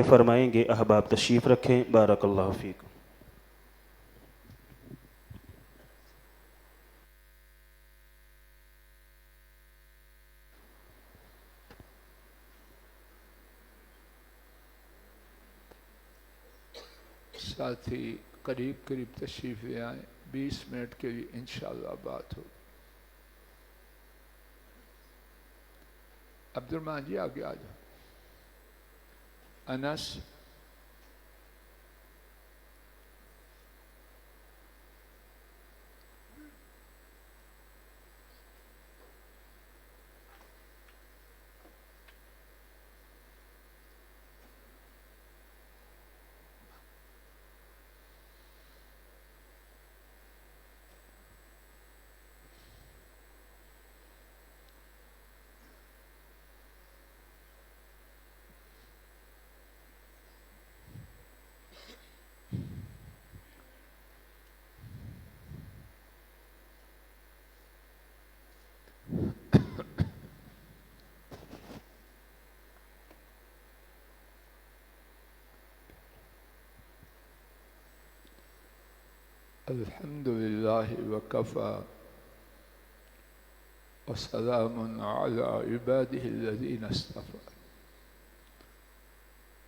فرمائیں گے احباب تشریف رکھیں. بارک اللہ فیکم. ساتھی قریب قریب تشریف لے آئیں. 20 منٹ کے لیے انشاءاللہ بات ہو. عبد الرحمن جی آگے آ جاؤ. انس الحمد للہ وکفی وسلام علی عبادہ الذین اصطفی.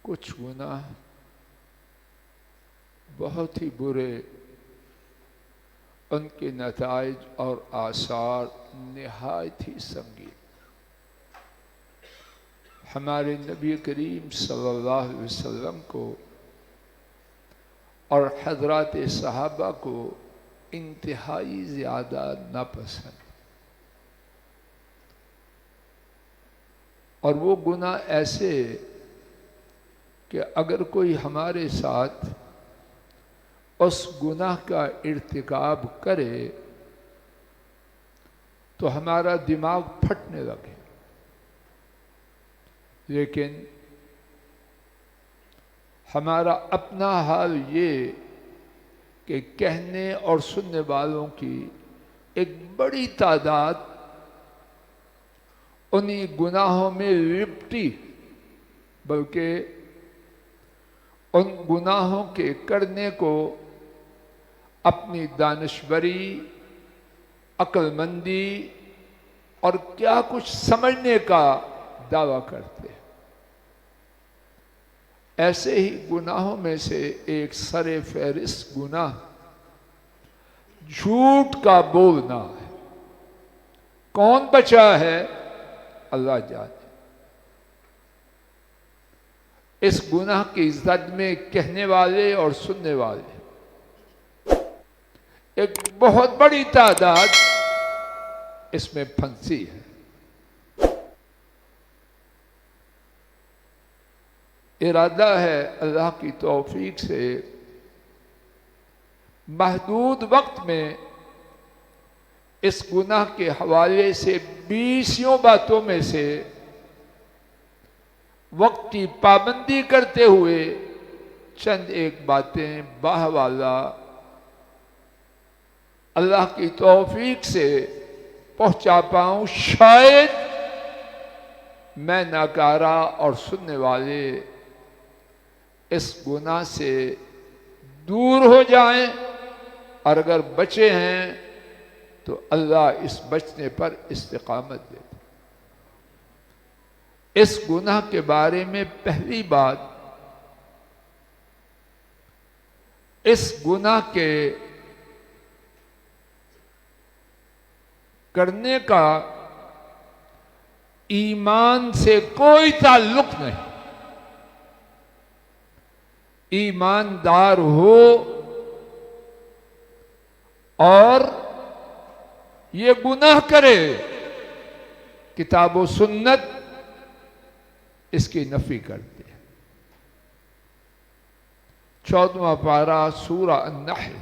کچھ گناہ بہت ہی برے، ان کے نتائج اور آثار نہایت ہی سنگین. ہمارے نبی کریم صلی اللہ علیہ وسلم کو اور حضرات صحابہ کو انتہائی زیادہ ناپسند، اور وہ گناہ ایسے کہ اگر کوئی ہمارے ساتھ اس گناہ کا ارتکاب کرے تو ہمارا دماغ پھٹنے لگے. لیکن ہمارا اپنا حال یہ کہ کہنے اور سننے والوں کی ایک بڑی تعداد انہی گناہوں میں لپٹی، بلکہ ان گناہوں کے کرنے کو اپنی دانشوری، عقل مندی اور کیا کچھ سمجھنے کا دعویٰ کرتے ہیں. ایسے ہی گناہوں میں سے ایک سر فہرست گناہ جھوٹ کا بولنا ہے. کون بچا ہے؟ اللہ جانے. اس گناہ کی زد میں کہنے والے اور سننے والے ایک بہت بڑی تعداد اس میں پھنسی ہے. ارادہ ہے اللہ کی توفیق سے محدود وقت میں اس گناہ کے حوالے سے 20 باتوں میں سے وقت کی پابندی کرتے ہوئے چند ایک باتیں باحوالہ اللہ کی توفیق سے پہنچا پاؤں. شاید میں ناکارہ اور سننے والے اس گناہ سے دور ہو جائیں، اور اگر بچے ہیں تو اللہ اس بچنے پر استقامت دے. اس گناہ کے بارے میں پہلی بات، اس گناہ کے کرنے کا ایمان سے کوئی تعلق نہیں. ایماندار ہو اور یہ گناہ کرے، کتاب و سنت اس کی نفی کرتے ہیں. 14واں پارہ سورہ النحل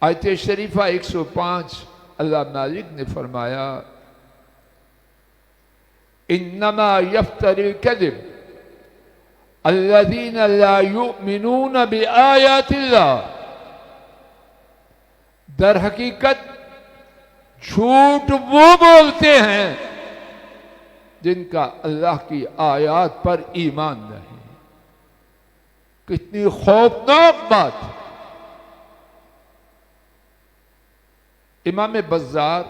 آیت شریفہ 105، اللہ مالک نے فرمایا انما یفتری الکذب الذین لا یؤمنون بآیات اللہ. در حقیقت جھوٹ وہ بولتے ہیں جن کا اللہ کی آیات پر ایمان نہیں. کتنی خوفناک بات. امام بزار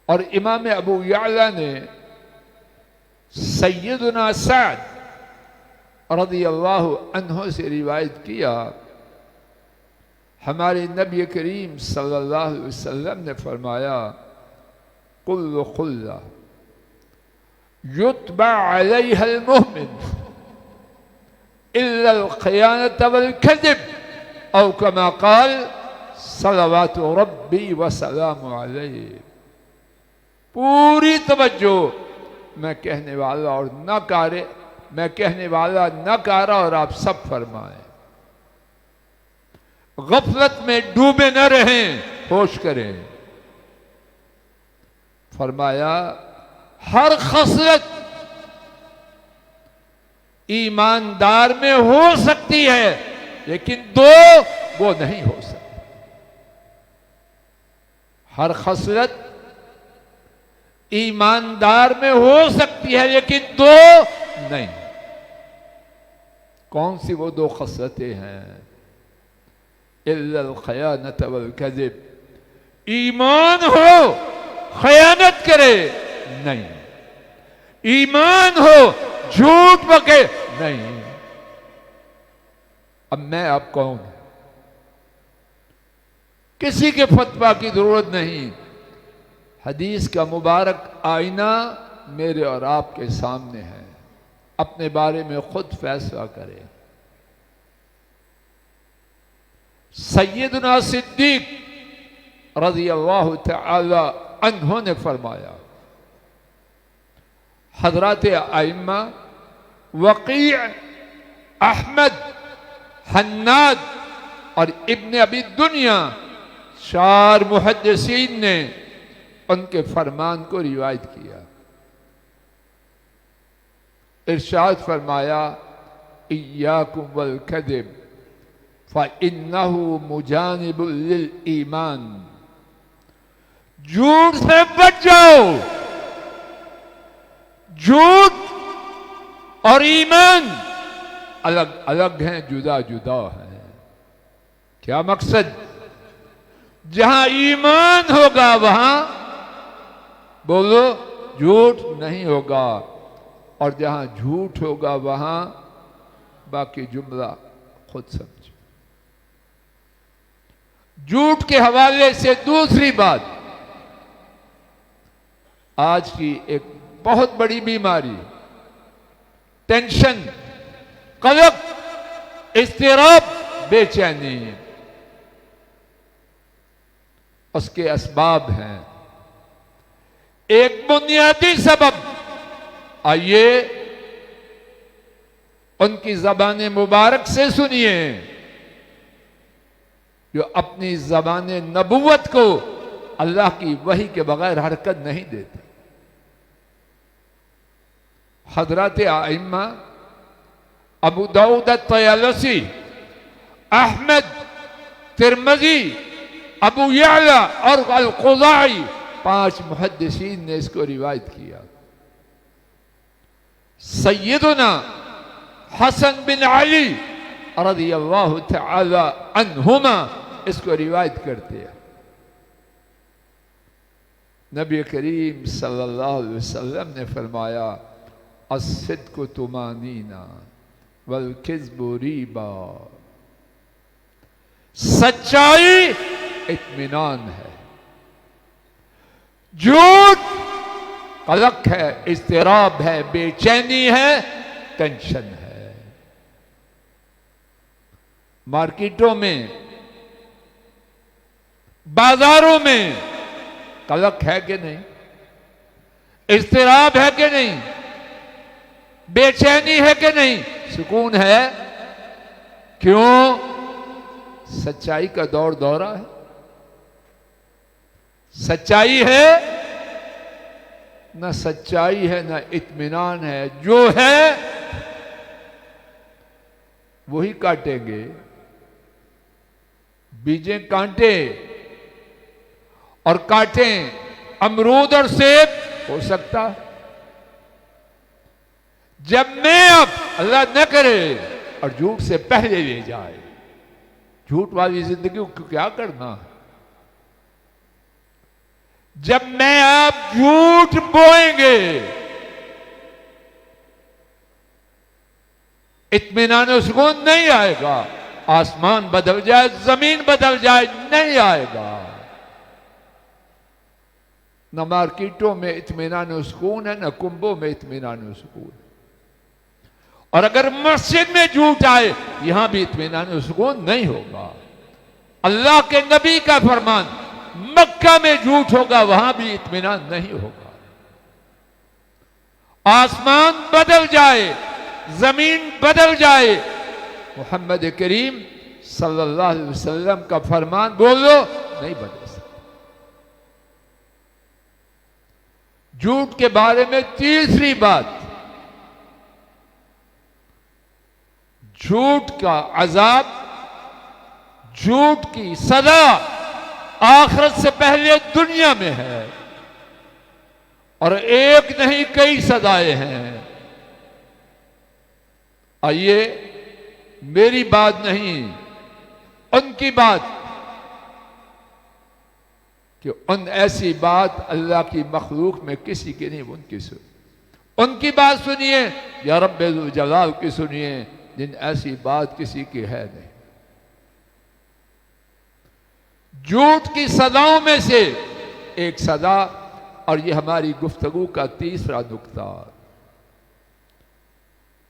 اور امام ابو یعلا نے سیدنا سعد رضی اللہ عنہ سے روایت کیا، ہمارے نبی کریم صلی اللہ علیہ وسلم نے فرمایا کل خلہ یتبع علیہ المؤمن الا الخیانۃ والکذب او کما قال صلوات ربی وسلام علیہ. پوری توجہ، میں کہنے والا اور نہ کارے، میں کہنے والا نہ کارا اور آپ سب فرمائیں. غفلت میں ڈوبے نہ رہیں، ہوش کریں. فرمایا ہر خصلت ایماندار میں ہو سکتی ہے لیکن دو وہ نہیں ہو سکتی. ہر خصلت ایماندار میں ہو سکتی ہے لیکن دو نہیں. کون سی وہ دو خصلتیں ہیں؟ الا الخیانۃ والکذب. ایمان ہو خیانت کرے نہیں، ایمان ہو جھوٹ بکے نہیں. اب میں آپ کون ہوں؟ کسی کے فتویٰ کی ضرورت نہیں. حدیث کا مبارک آئینہ میرے اور آپ کے سامنے ہے، اپنے بارے میں خود فیصلہ کریں. سیدنا صدیق رضی اللہ تعالی عنہ نے فرمایا، حضرات ائمہ وقیع، احمد، حناد اور ابن ابی دنیا، چار محدثین نے ان کے فرمان کو روایت کیا. ارشاد فرمایا ایاکم والکذب فَإِنَّهُ مُجَانِبٌ لِلْإِيمَانِ. جھوٹ سے بچ جاؤ. جھوٹ اور ایمان الگ الگ ہیں، جدا جدا ہیں. کیا مقصد؟ جہاں ایمان ہوگا وہاں بولو جھوٹ نہیں ہوگا، اور جہاں جھوٹ ہوگا وہاں باقی جملہ خود سمجھو. جھوٹ کے حوالے سے دوسری بات، آج کی ایک بہت بڑی بیماری، ٹینشن، قلق، اضطراب، بے چینی، اس کے اسباب ہیں. ایک بنیادی سبب، آئیے ان کی زبان مبارک سے سنیے جو اپنی زبان نبوت کو اللہ کی وحی کے بغیر حرکت نہیں دیتے. حضرات ائمہ ابو داؤد الطیالسی، احمد، ترمذی، ابو یعلا اور القضائی، 5 محدثین نے اس کو روایت کیا. سیدنا حسن بن علی رضی اللہ تعالی عنہما اس کو روایت کرتے ہیں. نبی کریم صلی اللہ علیہ وسلم نے فرمایا الصدق طمانینہ والکذب ریبا. سچائی اطمینان ہے، جھوٹ قلق ہے، اضطراب ہے، بے چینی ہے، ٹینشن ہے. مارکیٹوں میں، بازاروں میں قلق ہے کہ نہیں؟ اضطراب ہے کہ نہیں؟ بے چینی ہے کہ نہیں؟ سکون ہے؟ کیوں؟ سچائی کا دور دورہ ہے. سچائی ہے نہ، سچائی ہے نہ اطمینان ہے. جو ہے وہی کاٹیں گے. بیجیں کانٹے اور کاٹیں، امرود اور سیب ہو سکتا ہے. جب میں اب اللہ نہ کرے اور جھوٹ سے پہلے لے جائے، جھوٹ والی زندگی کو کیا کرنا؟ جب میں آپ جھوٹ بوئیں گے، اطمینان و سکون نہیں آئے گا۔ آسمان بدل جائے، زمین بدل جائے، نہیں آئے گا۔ نہ مارکیٹوں میں اطمینان و سکون ہے، نہ کنبوں میں اطمینان و سکون ہے۔ اور اگر مسجد میں جھوٹ آئے، یہاں بھی اطمینان و سکون نہیں ہوگا۔ اللہ کے نبی کا فرمان، مکہ میں جھوٹ ہوگا، وہاں بھی اطمینان نہیں ہوگا۔ آسمان بدل جائے، زمین بدل جائے، محمد کریم صلی اللہ علیہ وسلم کا فرمان بولو نہیں بدل سکتا۔ جھوٹ کے بارے میں تیسری بات، جھوٹ کا عذاب، جھوٹ کی سزا آخرت سے پہلے دنیا میں ہے، اور ایک نہیں کئی سزائیں ہیں۔ آئیے میری بات نہیں، ان کی بات، کہ ان ایسی بات اللہ کی مخلوق میں کسی کی نہیں، ان کی سنیے، ان کی بات سنیے، یا رب ذو جلال کی سنیے، جن ایسی بات کسی کی ہے نہیں۔ جھوٹ کی سزاؤں میں سے ایک سزا، اور یہ ہماری گفتگو کا تیسرا نکتہ،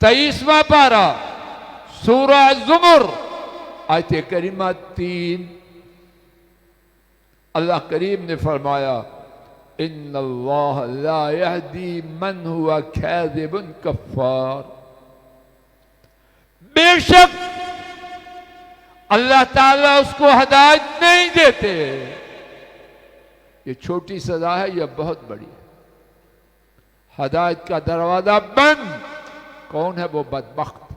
23واں پارہ سورہ زمر آیت کریمہ 3، اللہ کریم نے فرمایا ان اللہ لا یہدی من ہوا کاذب کفار، بے شک اللہ تعالیٰ اس کو ہدایت نہیں دیتے۔ یہ چھوٹی سزا ہے یا بہت بڑی ہے؟ ہدایت کا دروازہ بند۔ کون ہے وہ بدبخت؟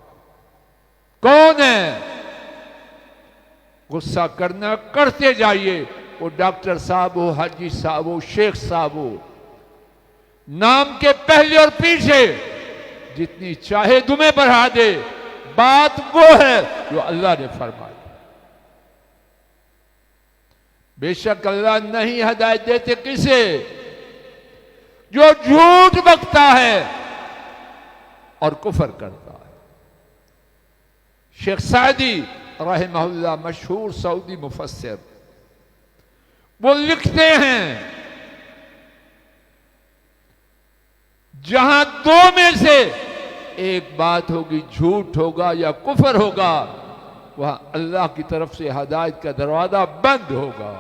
کون ہے؟ غصہ کرنا کرتے جائیے، وہ ڈاکٹر صاحب ہو، حاجی صاحب ہو، شیخ صاحب ہو، نام کے پہلے اور پیچھے جتنی چاہے دمیں بڑھا دے، بات وہ ہے جو اللہ نے فرمائی۔ بے شک اللہ نہیں ہدایت دیتے کسے؟ جو جھوٹ بکتا ہے اور کفر کرتا ہے۔ شیخ سعدی رحمہ اللہ مشہور سعودی مفسر، وہ لکھتے ہیں جہاں دو میں سے ایک بات ہوگی، جھوٹ ہوگا یا کفر ہوگا، وہاں اللہ کی طرف سے ہدایت کا دروازہ بند ہوگا۔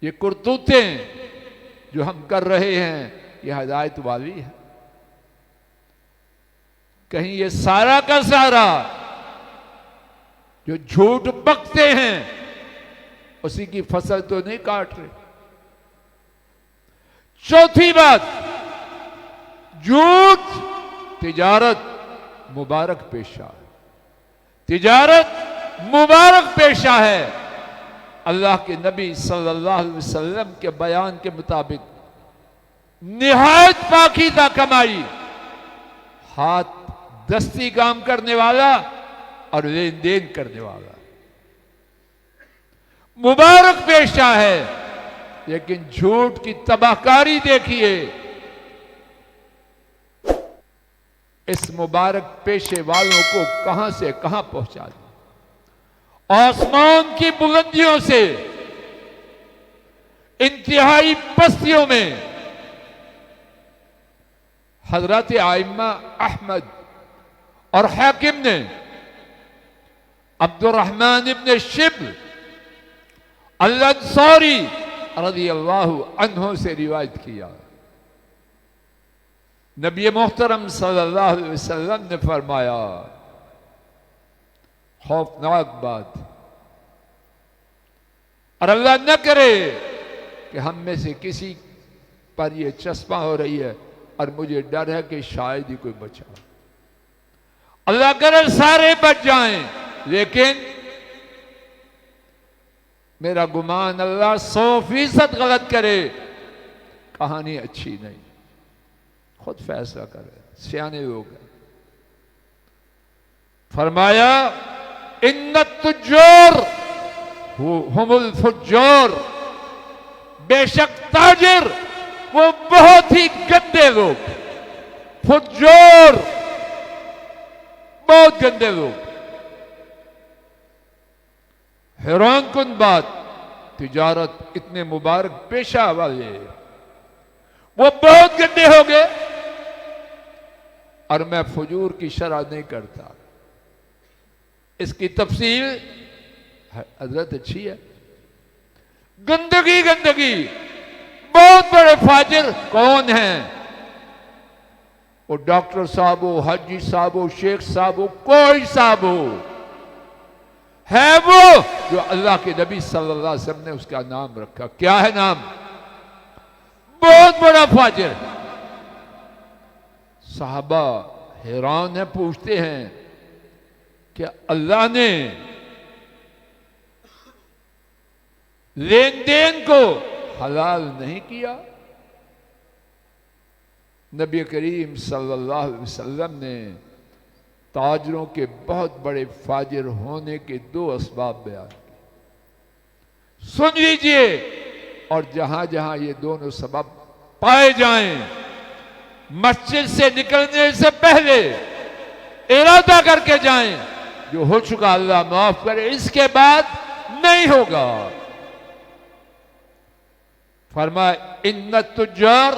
یہ کرتوتیں جو ہم کر رہے ہیں، یہ ہدایت والی ہے؟ کہیں یہ سارا کا سارا جو جھوٹ بکتے ہیں اسی کی فصل تو نہیں کاٹ رہے؟ چوتھی بات، جھوٹ تجارت مبارک پیشہ ہے، تجارت مبارک پیشہ ہے۔ اللہ کے نبی صلی اللہ علیہ وسلم کے بیان کے مطابق نہایت پاکیزہ کمائی، ہاتھ دستی کام کرنے والا اور لین دین کرنے والا مبارک پیشہ ہے۔ لیکن جھوٹ کی تباہ کاری دیکھیے، اس مبارک پیشے والوں کو کہاں سے کہاں پہنچا دیا۔ آسمان کی بلندیوں سے انتہائی پستیوں میں حضرت ائمہ احمد اور حاکم نے عبد الرحمن ابن شبل الانصاری رضی اللہ عنہ سے روایت کیا، نبی محترم صلی اللہ علیہ وسلم نے فرمایا، خوفناک بات، اور اللہ نہ کرے کہ ہم میں سے کسی پر یہ چسپاں ہو رہی ہے اور مجھے ڈر ہے کہ شاید ہی کوئی بچا۔ اللہ کرے سارے بچ جائیں، لیکن میرا گمان اللہ 100% غلط کرے، کہانی اچھی نہیں۔ خود فیصلہ کرے، سیانے لوگ ہیں۔ فرمایا ان التجار ہم الفجار، بے شک تاجر وہ بہت ہی گندے لوگ، فجار بہت گندے لوگ۔ حیران کن بات، تجارت اتنے مبارک پیشہ والے وہ بہت گندے ہو گئے۔ اور میں فجور کی شرح نہیں کرتا، اس کی تفصیل حضرت اچھی ہے۔ گندگی گندگی، بہت بڑے فاجر کون ہیں؟ وہ ڈاکٹر صاحب ہو، حاجی صاحب ہو، شیخ صاحب ہو، کوئی صاحب ہو، ہے وہ جو اللہ کے نبی صلی اللہ علیہ وسلم نے اس کا نام رکھا۔ کیا ہے نام؟ بہت بڑا فاجر۔ صحابہ حیران ہیں، پوچھتے ہیں کہ اللہ نے لین دین کو حلال نہیں کیا؟ نبی کریم صلی اللہ علیہ وسلم نے تاجروں کے بہت بڑے فاجر ہونے کے دو اسباب بیان کیے، سن لیجئے، اور جہاں جہاں یہ دونوں سبب پائے جائیں، مسجد سے نکلنے سے پہلے ارادہ کر کے جائیں، جو ہو چکا اللہ معاف کرے، اس کے بعد نہیں ہوگا۔ فرمائے ان التجار،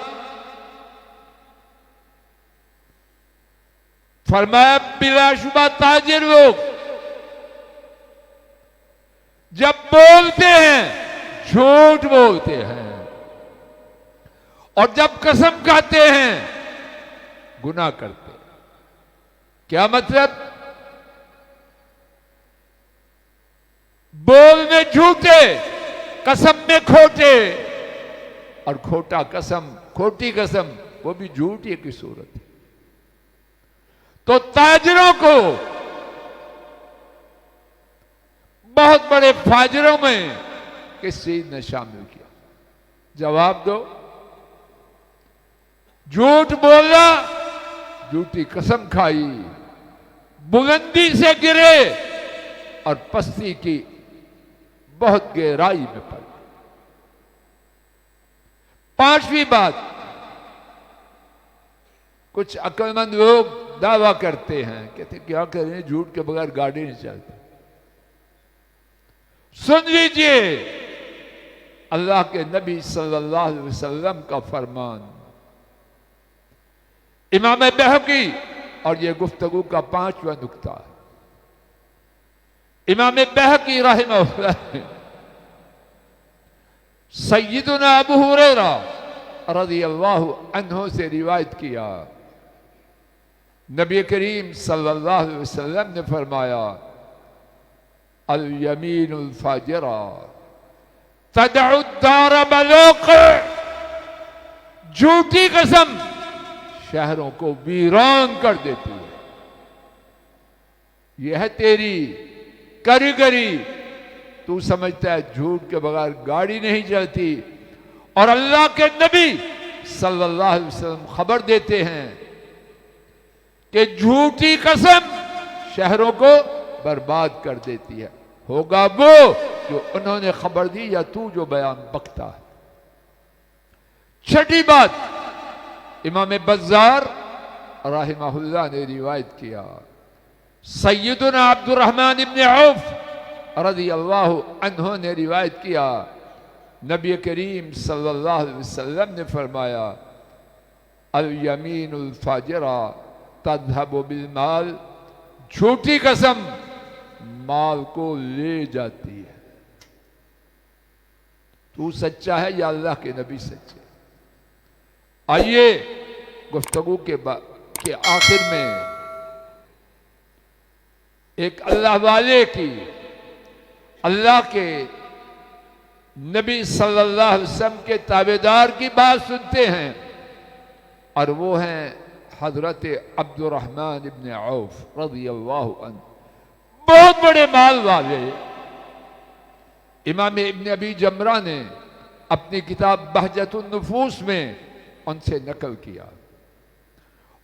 فرمایا بلا شبہ تاجر لوگ جب بولتے ہیں جھوٹ بولتے ہیں، اور جب قسم کھاتے ہیں گناہ کرتے ہیں۔ کیا مطلب؟ بول میں جھوٹے، قسم میں کھوٹے، اور کھوٹا قسم، کھوٹی قسم وہ بھی جھوٹ ہی کی صورت ہے۔ تو تاجروں کو بہت بڑے فاجروں میں کس چیز نے شامل کیا؟ جواب دو۔ جھوٹ بولا، جھوٹی قسم کھائی، بلندی سے گرے اور پستی کی بہت گہرائی میں پڑے۔ پانچویں بات، کچھ عقل مند لوگ دعویٰ کرتے ہیں، کہتے ہیں کیا کریں، جھوٹ کے بغیر گاڑی نہیں چلتی۔ سن لیجئے اللہ کے نبی صلی اللہ علیہ وسلم کا فرمان، امام بہقی، اور یہ گفتگو کا پانچواں نکتہ ہے۔ امام بہقی رحمہ اللہ نے سیدنا ابو ہریرہ رضی اللہ عنہ سے روایت کیا، نبی کریم صلی اللہ علیہ وسلم نے فرمایا الیمین الفاجرہ تدع الدار ملوق، جھوٹی قسم شہروں کو ویران کر دیتی ہے۔ یہ ہے تیری کاریگری، تو سمجھتا ہے جھوٹ کے بغیر گاڑی نہیں چلتی، اور اللہ کے نبی صلی اللہ علیہ وسلم خبر دیتے ہیں کہ جھوٹی قسم شہروں کو برباد کر دیتی ہے۔ ہوگا وہ جو انہوں نے خبر دی یا تو جو بیان بکتا ہے۔ چھٹی بات، امام بزار رحمہ اللہ نے روایت کیا، سیدنا عبد الرحمن ابن عوف رضی اللہ عنہ نے روایت کیا، نبی کریم صلی اللہ علیہ وسلم نے فرمایا الیمین الفاجرہ تذہب بالمال، جھوٹی قسم مال کو لے جاتی ہے۔ تو سچا ہے یا اللہ کے نبی سچے؟ آئیے گفتگو کے آخر میں ایک اللہ والے کی، اللہ کے نبی صلی اللہ علیہ وسلم کے تابعدار کی بات سنتے ہیں، اور وہ ہیں حضرت عبد الرحمن ابن عوف رضی اللہ عنہ، بہت بڑے مال والے۔ امام ابن ابی جمرہ نے اپنی کتاب بہجت النفوس میں ان سے نقل کیا،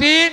3